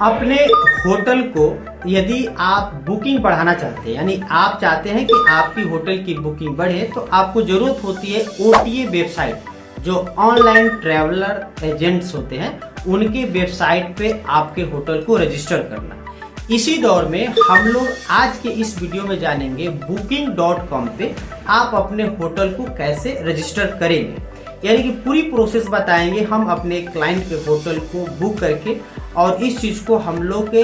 अपने होटल को यदि आप बुकिंग बढ़ाना चाहते हैं, यानी आप चाहते हैं कि आपकी होटल की बुकिंग बढ़े, तो आपको जरूरत होती है OTA वेबसाइट। जो ऑनलाइन ट्रैवलर एजेंट्स होते हैं उनके वेबसाइट पे आपके होटल को रजिस्टर करना। इसी दौर में हम लोग आज के इस वीडियो में जानेंगे booking.com पे आप अपने होटल को कैसे रजिस्टर करेंगे, यानी कि पूरी प्रोसेस बताएंगे हम अपने क्लाइंट के होटल को बुक करके, और इस चीज को हम लोग के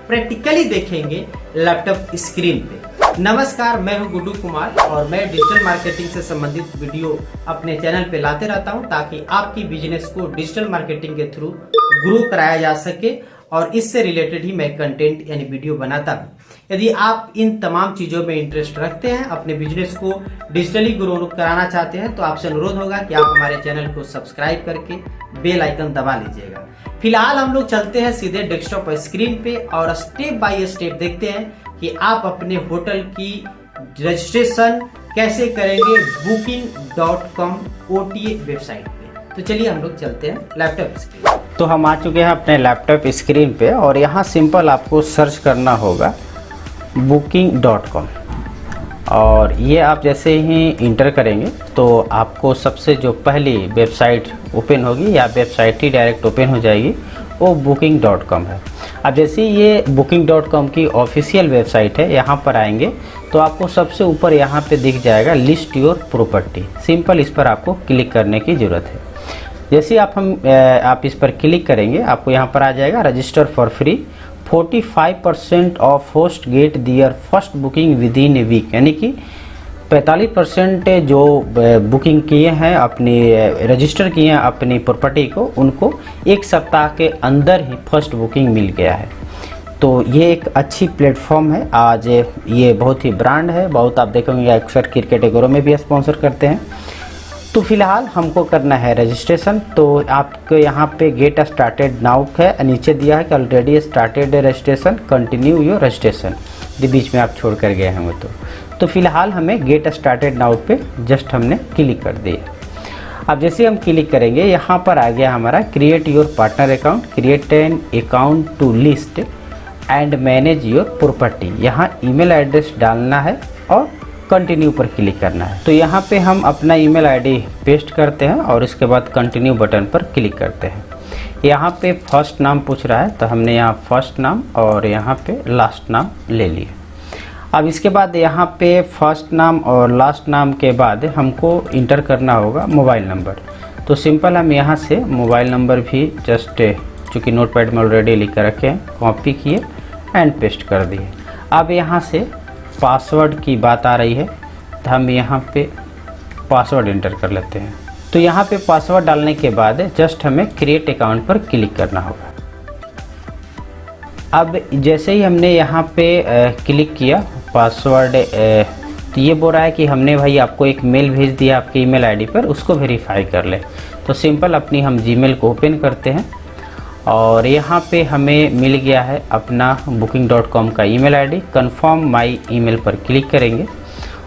प्रैक्टिकली देखेंगे लैपटॉप स्क्रीन पे। नमस्कार, मैं हूं गुड्डू कुमार और मैं डिजिटल मार्केटिंग से संबंधित वीडियो अपने चैनल पे लाते रहता हूं ताकि आपकी बिजनेस को डिजिटल मार्केटिंग के थ्रू ग्रो कराया जा सके, और इससे रिलेटेड ही मैं कंटेंट यानी वीडियो बनाता हूं। यदि आप इन तमाम चीजों में इंटरेस्ट रखते हैं, अपने बिजनेस को डिजिटली ग्रो कराना चाहते हैं, तो आपसे अनुरोध होगा कि आप हमारे चैनल को सब्सक्राइब करके बेल आइकन दबा लीजिएगा। फिलहाल हम लोग चलते हैं सीधे डेस्कटॉप स्क्रीन पे और स्टेप बाय स्टेप देखते हैं कि आप अपने होटल की रजिस्ट्रेशन कैसे करेंगे booking.com OTA वेबसाइट पे। तो चलिए हम लोग चलते हैं लैपटॉप स्क्रीन। तो हम आ चुके हैं अपने लैपटॉप स्क्रीन पे और यहाँ सिंपल आपको सर्च करना होगा booking.com, और ये आप जैसे ही इंटर करेंगे तो आपको सबसे जो पहली वेबसाइट ओपन होगी या वेबसाइट ही डायरेक्ट ओपन हो जाएगी, वो booking.com है। अब जैसे ये booking.com की ऑफिशियल वेबसाइट है, यहाँ पर आएंगे तो आपको सबसे ऊपर यहाँ पे दिख जाएगा लिस्ट योर प्रॉपर्टी। सिंपल इस पर आपको क्लिक करने की ज़रूरत है। जैसे आप इस पर क्लिक करेंगे, आपको यहाँ पर आ जाएगा register for free 45% off host get their first booking within a week, यानी कि 45% जो बुकिंग किए हैं, अपनी रजिस्टर किए हैं अपनी प्रॉपर्टी को, उनको एक सप्ताह के अंदर ही फर्स्ट बुकिंग मिल गया है। तो ये एक अच्छी प्लेटफॉर्म है। आज ये बहुत ही ब्रांड है, बहुत आप देखेंगे अक्सर क्रिकेट वगैरह में भी स्पॉन्सर करते हैं। तो फिलहाल हमको करना है रजिस्ट्रेशन, तो आपको यहाँ पे गेट स्टार्टेड नाउ है, नीचे दिया है कि already started registration, continue your registration, बीच में आप छोड़ कर गए हैं तो फिलहाल हमें गेट स्टार्टेड नाउ पे जस्ट हमने क्लिक कर दिया। अब जैसे हम क्लिक करेंगे, यहाँ पर आ गया हमारा create your partner account, create an account to list and manage your property. यहाँ ईमेल एड्रेस डालना है और कंटिन्यू पर क्लिक करना है। तो यहाँ पे हम अपना ईमेल आईडी पेस्ट करते हैं और इसके बाद कंटिन्यू बटन पर क्लिक करते हैं। यहाँ पे फर्स्ट नाम पूछ रहा है, तो हमने यहाँ फर्स्ट नाम और यहाँ पे लास्ट नाम ले लिए। अब इसके बाद यहाँ पे फर्स्ट नाम और लास्ट नाम के बाद हमको इंटर करना होगा मोबाइल नंबर। तो सिंपल हम यहाँ से मोबाइल नंबर भी जस्ट, चूँकि नोटपैड में ऑलरेडी लिख कर रखे हैं, कॉपी किए एंड पेस्ट कर दिए। अब यहाँ से पासवर्ड की बात आ रही है, तो हम यहाँ पे पासवर्ड इंटर कर लेते हैं। तो यहाँ पे पासवर्ड डालने के बाद जस्ट हमें क्रिएट अकाउंट पर क्लिक करना होगा। अब जैसे ही हमने यहाँ पे क्लिक किया पासवर्ड, तो ये बोल रहा है कि हमने भाई आपको एक मेल भेज दिया आपके ईमेल आईडी पर, उसको वेरीफाई कर ले। तो सिंपल अपनी हम जीमेल को ओपन करते हैं और यहाँ पे हमें मिल गया है अपना booking.com का email ID. Confirm my email पर क्लिक करेंगे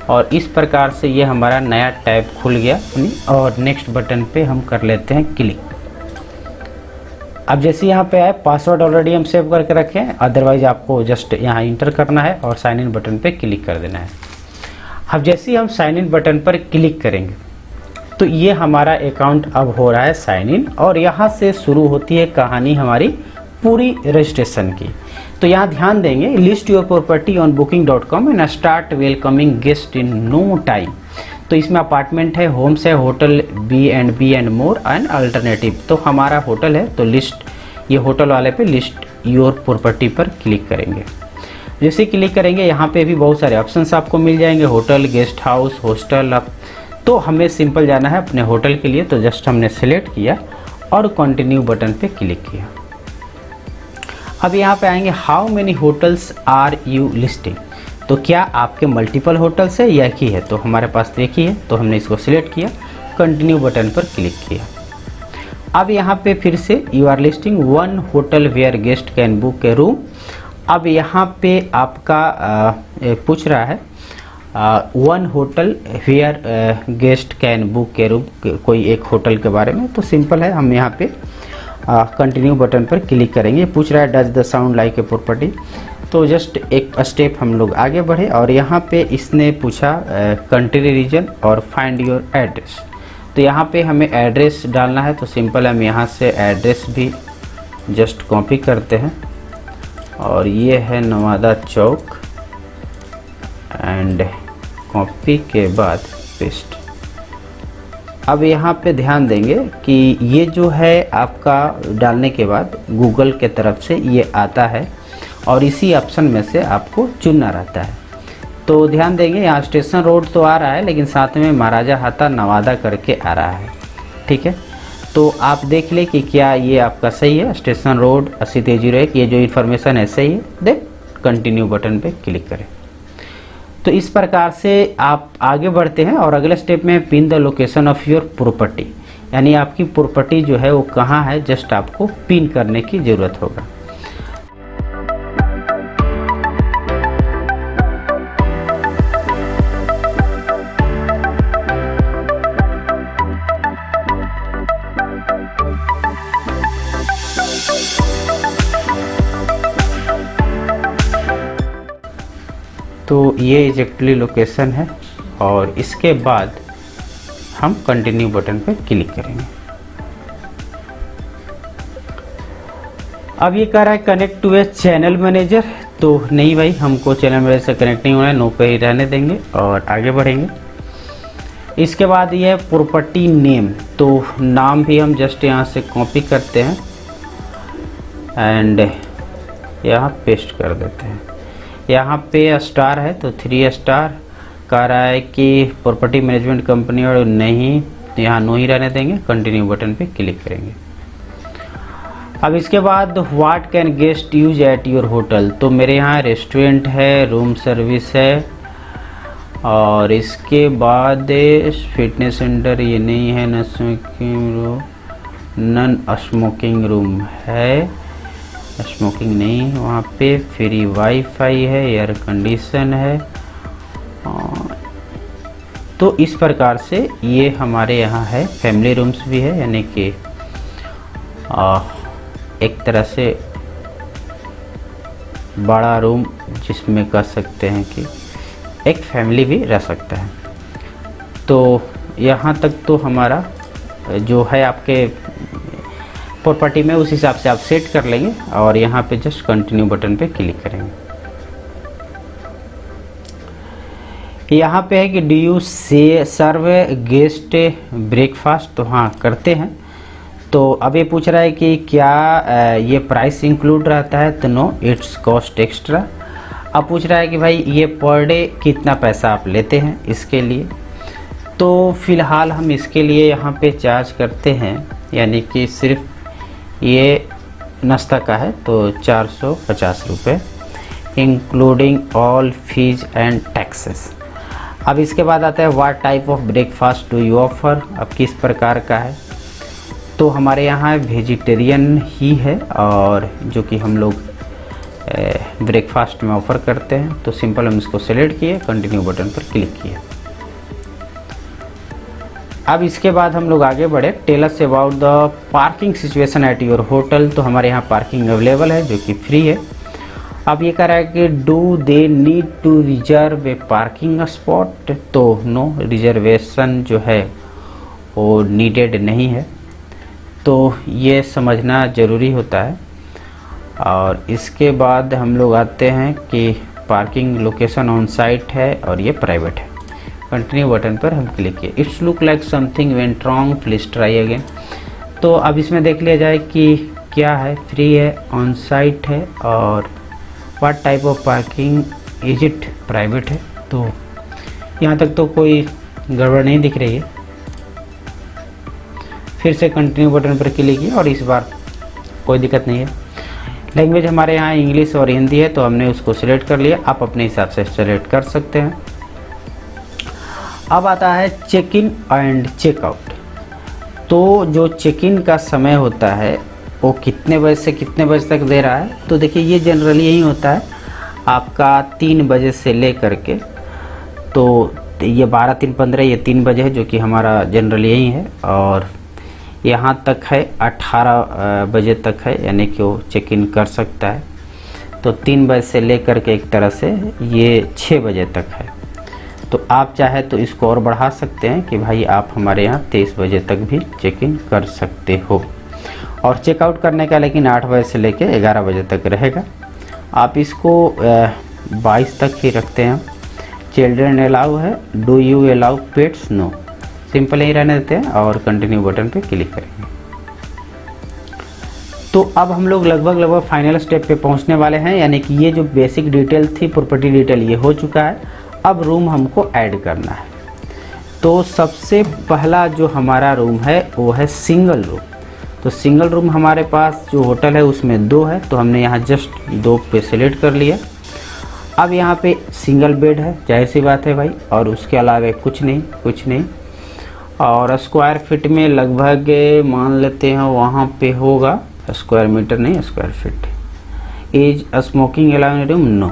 और इस प्रकार से ये हमारा नया टैब खुल गया, और नेक्स्ट बटन पे हम कर लेते हैं क्लिक। अब जैसे यहाँ पे आए, पासवर्ड ऑलरेडी हम सेव करके रखे हैं, अदरवाइज आपको जस्ट यहाँ इंटर करना है और साइन इन बटन पे क्लिक कर देना है। अब जैसे ही हम साइन इन बटन पर क्लिक करेंगे तो ये हमारा अकाउंट अब हो रहा है साइन इन, और यहाँ से शुरू होती है कहानी हमारी पूरी रजिस्ट्रेशन की। तो यहाँ ध्यान देंगे, list your property on booking.com and start welcoming guest in no time. तो इसमें अपार्टमेंट है, होम्स है, hotel B&B and more and alternative. तो हमारा होटल है, तो लिस्ट, ये होटल वाले पे लिस्ट योर प्रॉपर्टी पर क्लिक करेंगे। जैसे क्लिक करेंगे यहाँ पे भी बहुत सारे ऑप्शंस आपको मिल जाएंगे, होटल, गेस्ट हाउस, हॉस्टल। तो हमें सिंपल जाना है अपने होटल के लिए, तो जस्ट हमने सेलेक्ट किया और कंटिन्यू बटन पे क्लिक किया। अब यहाँ पे आएंगे how many hotels are you listing, तो क्या आपके मल्टीपल होटल्स है या एक ही है, तो हमारे पास एक ही है, तो हमने इसको सिलेक्ट किया, कंटिन्यू बटन पर क्लिक किया। अब यहाँ पे फिर से you are listing one hotel where guest can book a room. अब यहाँ पे आपका पूछ रहा है one hotel where guest can book a room, कोई एक होटल के बारे में। तो सिंपल है, हम यहाँ पे कंटिन्यू बटन पर क्लिक करेंगे। पूछ रहा है does the sound like a property, तो जस्ट एक स्टेप हम लोग आगे बढ़े और यहाँ पे इसने पूछा कंट्री रीजन और फाइंड योर एड्रेस। तो यहाँ पे हमें एड्रेस डालना है, तो सिंपल हम यहाँ से एड्रेस भी जस्ट कॉपी करते हैं और ये है नवादा चौक एंड कॉपी के बाद पेस्ट। अब यहाँ पे ध्यान देंगे कि ये जो है आपका डालने के बाद गूगल के तरफ से ये आता है और इसी ऑप्शन में से आपको चुनना रहता है। तो ध्यान देंगे यहाँ स्टेशन रोड तो आ रहा है लेकिन साथ में महाराजा हाता नवादा करके आ रहा है, ठीक है। तो आप देख ले कि क्या ये आपका सही है, स्टेशन रोड 80-01, ये जो इन्फॉर्मेशन है सही है, देन कंटिन्यू बटन पे क्लिक करें। तो इस प्रकार से आप आगे बढ़ते हैं और अगले स्टेप में pin the location of your property, यानी आपकी प्रॉपर्टी जो है वो कहाँ है, जस्ट आपको पिन करने की ज़रूरत होगा। तो ये एग्जैक्टली लोकेशन है और इसके बाद हम कंटिन्यू बटन पर क्लिक करेंगे। अब ये कह रहा है connect to a channel manager, तो नहीं भाई हमको चैनल मैनेजर से कनेक्ट नहीं होना है, नो पे ही रहने देंगे और आगे बढ़ेंगे। इसके बाद ये प्रॉपर्टी नेम, तो नाम भी हम जस्ट यहाँ से कॉपी करते हैं एंड यहाँ पेस्ट कर देते हैं। यहाँ पे स्टार है तो 3 स्टार, कह रहा है कि प्रॉपर्टी मैनेजमेंट कंपनी और नहीं, यहाँ नो ही रहने देंगे, कंटिन्यू बटन पे क्लिक करेंगे। अब इसके बाद what can guest use eight your hotel, तो मेरे यहाँ रेस्टोरेंट है, रूम सर्विस है और इसके बाद फिटनेस सेंटर ये नहीं है, नन स्मोकिंग रूम है, स्मोकिंग नहीं वहाँ पे, फ्री वाईफाई है, एयर कंडीशन है। तो इस प्रकार से ये हमारे यहाँ है, फैमिली रूम्स भी है, यानी कि एक तरह से बड़ा रूम जिसमें कह सकते हैं कि एक फैमिली भी रह सकता है। तो यहाँ तक तो हमारा जो है आपके प्रॉपर्टी में उस हिसाब से आप सेट कर लेंगे और यहाँ पे जस्ट कंटिन्यू बटन पे क्लिक करेंगे। यहाँ पे है कि डू यू से सर्व गेस्ट ब्रेकफास्ट, तो हाँ करते हैं। तो अब ये पूछ रहा है कि क्या ये प्राइस इंक्लूड रहता है, तो नो इट्स कॉस्ट एक्स्ट्रा। अब पूछ रहा है कि भाई ये पर डे कितना पैसा आप लेते हैं इसके लिए, तो फिलहाल हम इसके लिए यहाँ पे चार्ज करते हैं, यानी कि सिर्फ ये नाश्ता का है तो 450 रुपये including all fees and taxes. अब इसके बाद आता है what type of breakfast do you offer, अब किस प्रकार का है, तो हमारे यहाँ वेजिटेरियन ही है और जो कि हम लोग ब्रेकफास्ट में ऑफ़र करते हैं। तो सिंपल हम इसको सेलेक्ट किए, कंटिन्यू बटन पर क्लिक किए। अब इसके बाद हम लोग आगे बढ़े, tell us about the parking situation at your hotel, तो हमारे यहाँ पार्किंग अवेलेबल है जो कि फ्री है। अब ये कह रहा है कि do they need to reserve a parking spot, तो नो रिजर्वेशन जो है वो नीडेड नहीं है, तो ये समझना ज़रूरी होता है। और इसके बाद हम लोग आते हैं कि पार्किंग लोकेशन ऑन साइट है और ये प्राइवेट है, कंटिन्यू बटन पर हम क्लिक किए। It's look like something went wrong, please try again. तो अब इसमें देख लिया जाए कि क्या है, फ्री है, ऑन साइट है और what type of parking is it, private है। तो यहाँ तक तो कोई गड़बड़ नहीं दिख रही है। फिर से कंटिन्यू बटन पर क्लिक किया और इस बार कोई दिक्कत नहीं है। लैंग्वेज हमारे यहाँ इंग्लिश और हिंदी है तो हमने उसको सिलेक्ट कर लिया, आप अपने हिसाब से सेलेक्ट कर सकते हैं। अब आता है चेक इन एंड चेकआउट। तो जो चेक इन का समय होता है वो कितने बजे से कितने बजे तक दे रहा है, तो देखिए ये जनरली यही होता है आपका 3 बजे से ले करके, तो ये 12, 3, 15 ये 3 बजे है जो कि हमारा जनरली यही है। और यहाँ तक है 18 बजे तक है, यानी कि वो चेक इन कर सकता है। तो 3 बजे से लेकर के एक तरह से ये 6 बजे तक है। तो आप चाहे तो इसको और बढ़ा सकते हैं कि भाई आप हमारे यहाँ 23 बजे तक भी चेक इन कर सकते हो। और चेकआउट करने का लेकिन 8 बजे से लेके 11 बजे तक रहेगा। आप इसको 22 तक ही रखते हैं। चिल्ड्रेन अलाउ है, do you allow pets, no, simple ही रहने देते हैं और कंटिन्यू बटन पे क्लिक करेंगे। तो अब हम लोग लगभग फाइनल स्टेप पे पहुंचने वाले हैं, यानी कि ये जो बेसिक डिटेल थी, प्रॉपर्टी डिटेल, ये हो चुका है। अब रूम हमको ऐड करना है। तो सबसे पहला जो हमारा रूम है वो है सिंगल रूम। तो सिंगल रूम हमारे पास जो होटल है उसमें 2 है, तो हमने यहाँ जस्ट 2 पे सेलेक्ट कर लिया। अब यहाँ पे सिंगल बेड है, जाहिर सी बात है भाई, और उसके अलावा कुछ नहीं। और स्क्वायर फीट में लगभग मान लेते हैं वहाँ पे होगा, स्क्वायर मीटर नहीं, square feet. Is smoking allow in room, no.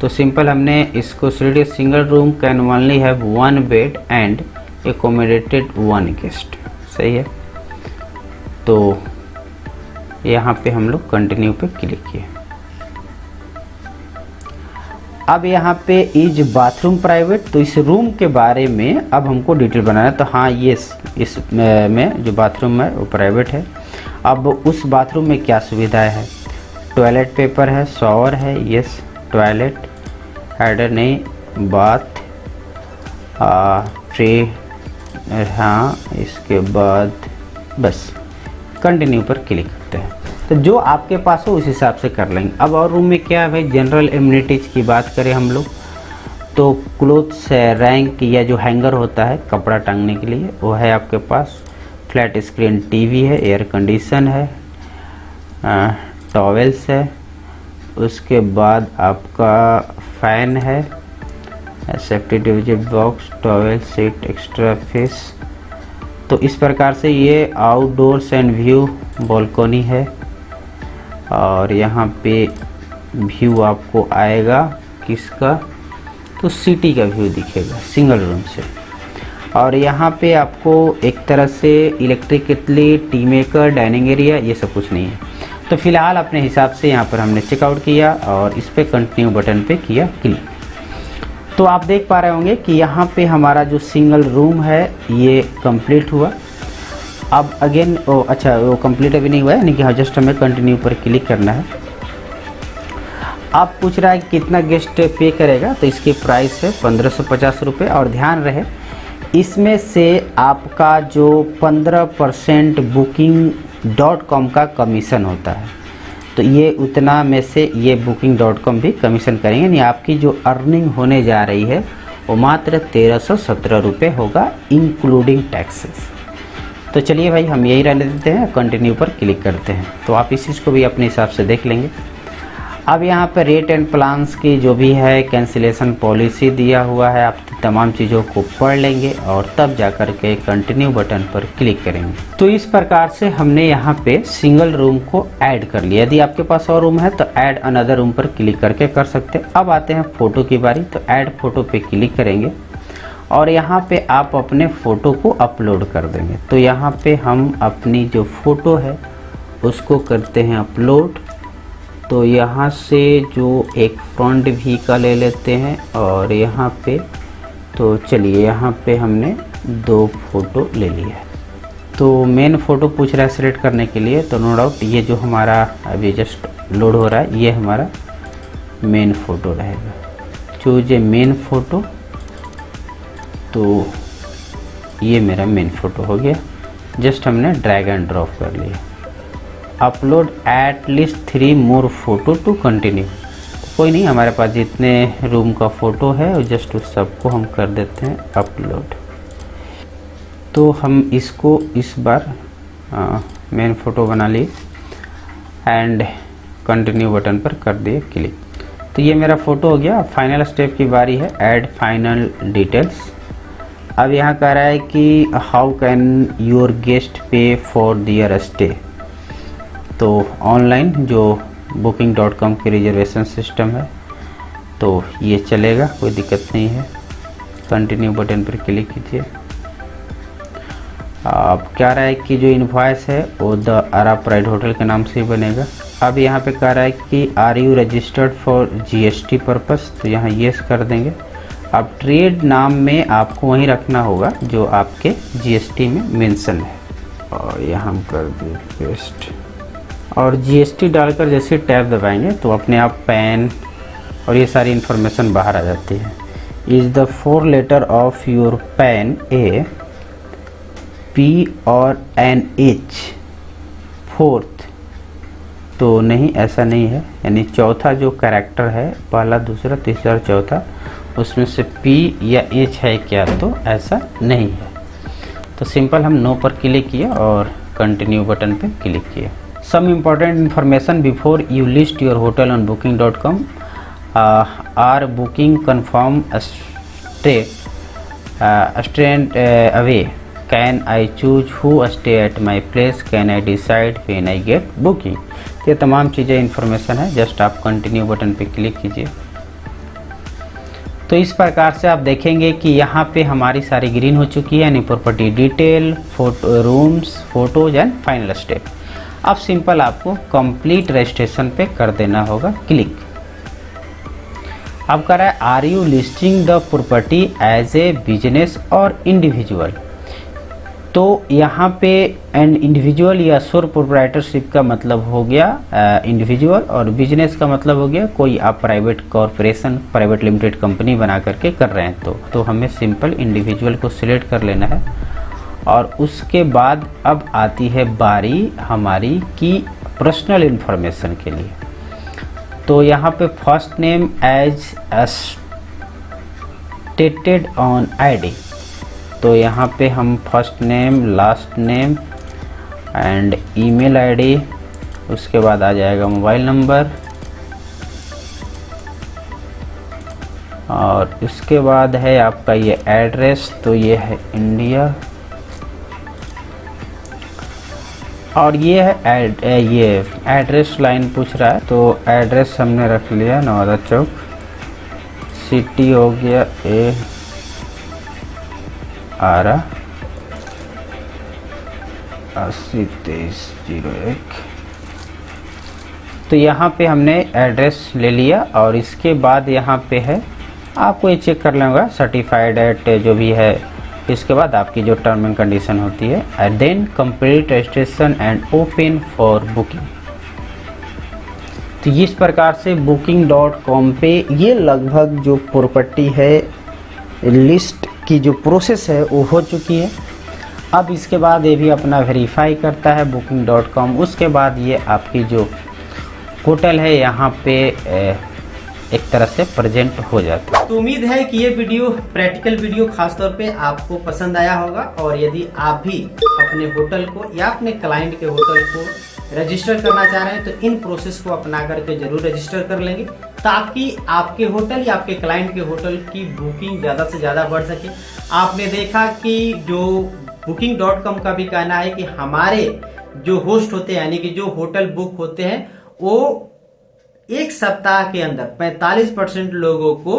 तो सिंपल हमने इसको select, single room can only have 1 bed and accommodated 1 guest, सही है। तो यहाँ पे हम लोग कंटिन्यू पे क्लिक किए। अब यहाँ पे इज बाथरूम प्राइवेट, तो इस रूम के बारे में अब हमको डिटेल बनाना है। तो हाँ, ये इस में जो बाथरूम है वो प्राइवेट है। अब उस बाथरूम में क्या सुविधाएं है? टॉयलेट पेपर है, शॉवर है, यस, टॉयलेट, हेडर नहीं, बाथ, फ्री, हाँ, इसके बाद बस कंटिन्यू पर क्लिक करते हैं। तो जो आपके पास हो उस हिसाब से कर लेंगे। अब और रूम में क्या है भाई, जनरल एमिनिटीज़ की बात करें हम लोग, तो क्लोथ्स है, रैंक या जो हैंगर होता है कपड़ा टांगने के लिए, वो है आपके पास। फ्लैट स्क्रीन टीवी है, एयर कंडीशन है, टॉवेल्स है, उसके बाद आपका फैन है, safety division box, towel, seat, extra face. तो इस प्रकार से ये आउटडोर्स एंड व्यू, बालकनी है। और यहाँ पे व्यू आपको आएगा किसका, तो सिटी का व्यू दिखेगा सिंगल रूम से। और यहाँ पे आपको एक तरह से इलेक्ट्रिक केटली, टी मेकर, डाइनिंग एरिया, ये सब कुछ नहीं है। तो फिलहाल अपने हिसाब से यहाँ पर हमने चेकआउट किया और इस पर कंटिन्यू बटन पे किया क्लिक। तो आप देख पा रहे होंगे कि यहाँ पे हमारा जो सिंगल रूम है ये कंप्लीट हुआ। अब अगेन अच्छा, वो कंप्लीट अभी नहीं हुआ है, यानी कि हाँ, जस्ट हमें कंटिन्यू पर क्लिक करना है। अब पूछ रहा है कि कितना गेस्ट पे करेगा, तो इसकी प्राइस है 1550 रुपये। और ध्यान रहे इसमें से आपका जो 15% booking.com का कमीशन होता है, तो ये उतना में से ये booking.com भी कमीशन करेंगे, यानी आपकी जो अर्निंग होने जा रही है वो मात्र 1317 रुपये होगा इंक्लूडिंग टैक्सेस। तो चलिए भाई, हम यही रहने देते हैं, कंटिन्यू पर क्लिक करते हैं। तो आप इस चीज़ को भी अपने हिसाब से देख लेंगे। अब यहाँ पर रेट एंड प्लान्स की जो भी है कैंसिलेशन पॉलिसी दिया हुआ है, आप तमाम चीज़ों को पढ़ लेंगे और तब जा कर के कंटिन्यू बटन पर क्लिक करेंगे। तो इस प्रकार से हमने यहाँ पे सिंगल रूम को ऐड कर लिया। यदि आपके पास और रूम है तो ऐड अनदर रूम पर क्लिक करके कर सकते हैं। अब आते हैं फ़ोटो की बारी, तो ऐड फ़ोटो पे क्लिक करेंगे और यहाँ पे आप अपने फ़ोटो को अपलोड कर देंगे। तो यहाँ पे हम अपनी जो फ़ोटो है उसको करते हैं अपलोड। तो यहाँ से जो एक फ्रंट भी का ले लेते हैं और यहाँ पे, तो चलिए यहाँ पे हमने 2 फ़ोटो ले लिया है। तो मेन फ़ोटो पूछ रहा है सेलेक्ट करने के लिए, तो नो डाउट ये जो हमारा अभी जस्ट लोड हो रहा है ये हमारा मेन फ़ोटो रहेगा। चूज ए मेन फ़ोटो, तो ये मेरा मेन फ़ोटो हो गया। जस्ट हमने ड्रैग एंड ड्रॉप कर लिया। Upload at least 3 more photo to continue. कोई नहीं, हमारे पास जितने रूम का फ़ोटो है जस्ट उस सबको हम कर देते हैं अपलोड। तो हम इसको इस बार मेन फ़ोटो बना लिए एंड कंटिन्यू बटन पर कर दिए क्लिक। तो ये मेरा फ़ोटो हो गया। फाइनल स्टेप की बारी है, ऐड फाइनल डिटेल्स। अब यहाँ कह रहा है कि हाउ कैन योर गेस्ट पे फॉर दियर स्टे। तो ऑनलाइन जो booking.com की रिजर्वेशन सिस्टम है तो ये चलेगा, कोई दिक्कत नहीं है। कंटिन्यू बटन पर क्लिक कीजिए अब क्या रहा है कि जो इनवॉइस है वो द आरा प्राइड होटल के नाम से ही बनेगा। अब यहाँ पे कह रहा है कि are you registered for GST purpose, तो यहाँ येस कर देंगे। अब ट्रेड नाम में आपको वहीं रखना होगा जो आपके जीएसटी में मेंशन है, और यहाँ हम कर दिए पेस्ट। और जीएसटी डालकर जैसे टैब दबाएंगे तो अपने आप पैन और ये सारी इन्फॉर्मेशन बाहर आ जाती है। Is the 4 letter of your PAN A P और एन एच फोर्थ, तो नहीं, ऐसा नहीं है। यानी चौथा जो कैरेक्टर है, पहला दूसरा तीसरा और चौथा, उसमें से पी या एच है क्या, तो ऐसा नहीं है। तो सिंपल हम नो पर क्लिक किए और कंटिन्यू बटन पे क्लिक किए। Some important information before you list your hotel on booking.com are booking confirmed straight away, can I choose who stay at my place, can I decide when I get booking. ये तमाम चीज़ें information है, just आप continue button पे click कीजिए। तो इस प्रकार से आप देखेंगे कि यहाँ पे हमारी सारी ग्रीन हो चुकी है, यानी property detail, photo, rooms, photos and final step. अब सिंपल आपको कंप्लीट रजिस्ट्रेशन पे कर देना होगा क्लिक। अब कर रहा है are you listing the property as a business और इंडिविजुअल, तो यहाँ पे एंड इंडिविजुअल या सोल प्रोप्राइटरशिप का मतलब हो गया इंडिविजुअल, और बिजनेस का मतलब हो गया कोई आप private corporation, private limited company बना करके कर रहे हैं तो हमें सिंपल इंडिविजुअल को सिलेक्ट कर लेना है। और उसके बाद अब आती है बारी हमारी की पर्सनल इन्फॉर्मेशन के लिए। तो यहाँ पे first name as stated on ID, तो यहाँ पे हम first name, last name and email ID, उसके बाद आ जाएगा मोबाइल नंबर, और उसके बाद है आपका ये एड्रेस, तो ये है इंडिया, और ये है ये एड्रेस लाइन पूछ रहा है, तो एड्रेस हमने रख लिया नवादा चौक, सिटी हो गया ए आरा 802301। तो यहाँ पे हमने एड्रेस ले लिया, और इसके बाद यहाँ पे है आपको ये चेक कर लेना होगा सर्टिफाइड एट जो भी है, इसके बाद आपकी जो टर्म एंड कंडीशन होती है, and then complete registration and open for booking. तो इस प्रकार से booking.com पे ये लगभग जो प्रॉपर्टी है लिस्ट की जो प्रोसेस है वो हो चुकी है। अब इसके बाद ये भी अपना वेरीफाई करता है booking.com, उसके बाद ये आपकी जो होटल है यहाँ पे एक तरह से प्रेजेंट हो जाता है। तो उम्मीद है कि ये वीडियो, प्रैक्टिकल वीडियो खास तौर पे आपको पसंद आया होगा, और यदि आप भी अपने होटल को या अपने क्लाइंट के होटल को रजिस्टर करना चाह रहे हैं तो इन प्रोसेस को अपना करके जरूर रजिस्टर कर लेंगे, ताकि आपके होटल या आपके क्लाइंट के होटल की बुकिंग ज़्यादा से ज़्यादा बढ़ सके। आपने देखा कि जो booking.com का भी कहना है कि हमारे जो होस्ट होते हैं, यानी कि जो होटल बुक होते हैं, वो एक सप्ताह के अंदर 45% लोगों को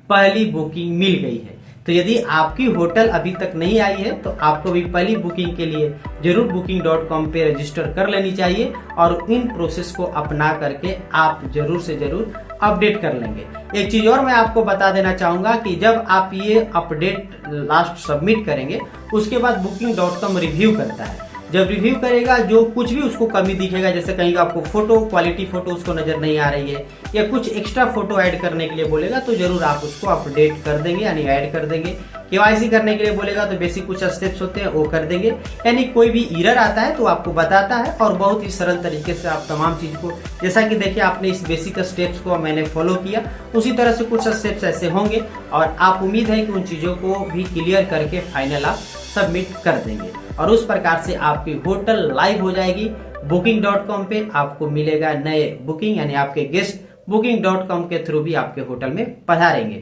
पहली बुकिंग मिल गई है। तो यदि आपकी होटल अभी तक नहीं आई है तो आपको भी पहली बुकिंग के लिए जरूर booking.com पे रजिस्टर कर लेनी चाहिए, और इन प्रोसेस को अपना करके आप जरूर से जरूर अपडेट कर लेंगे। एक चीज और मैं आपको बता देना चाहूंगा कि जब आप ये अपडेट लास्ट सबमिट करेंगे, उसके बाद booking.com रिव्यू करता है। जब रिव्यू करेगा, जो कुछ भी उसको कमी दिखेगा, जैसे कहीं आपको फोटो, क्वालिटी फोटो उसको नजर नहीं आ रही है, या कुछ एक्स्ट्रा फोटो ऐड करने के लिए बोलेगा, तो जरूर आप उसको अपडेट कर देंगे, यानी ऐड कर देंगे। केवाईसी करने के लिए बोलेगा तो बेसिक कुछ स्टेप्स होते हैं वो कर देंगे। यानी कोई भी एरर आता है तो आपको बताता है, और बहुत ही सरल तरीके से आप तमाम चीज को, जैसा कि देखिए आपने इस बेसिक स्टेप्स को मैंने फॉलो किया, उसी तरह से कुछ स्टेप्स ऐसे होंगे, और आप उम्मीद है कि उन चीजों को भी क्लियर करके फाइनल आप सबमिट कर देंगे, और उस प्रकार से आपकी होटल लाइव हो जाएगी। booking.com पे आपको मिलेगा नए बुकिंग, यानी आपके गेस्ट booking.com के थ्रू भी आपके होटल में पधारेंगे।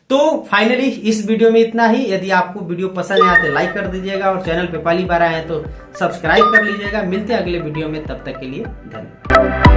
तो फाइनली इस वीडियो में इतना ही। यदि आपको वीडियो पसंद आया तो लाइक कर दीजिएगा, और चैनल पे पहली बार आए हैं तो सब्सक्राइब कर लीजिएगा। मिलते हैं अगले वीडियो में, तब तक के लिए धन्यवाद।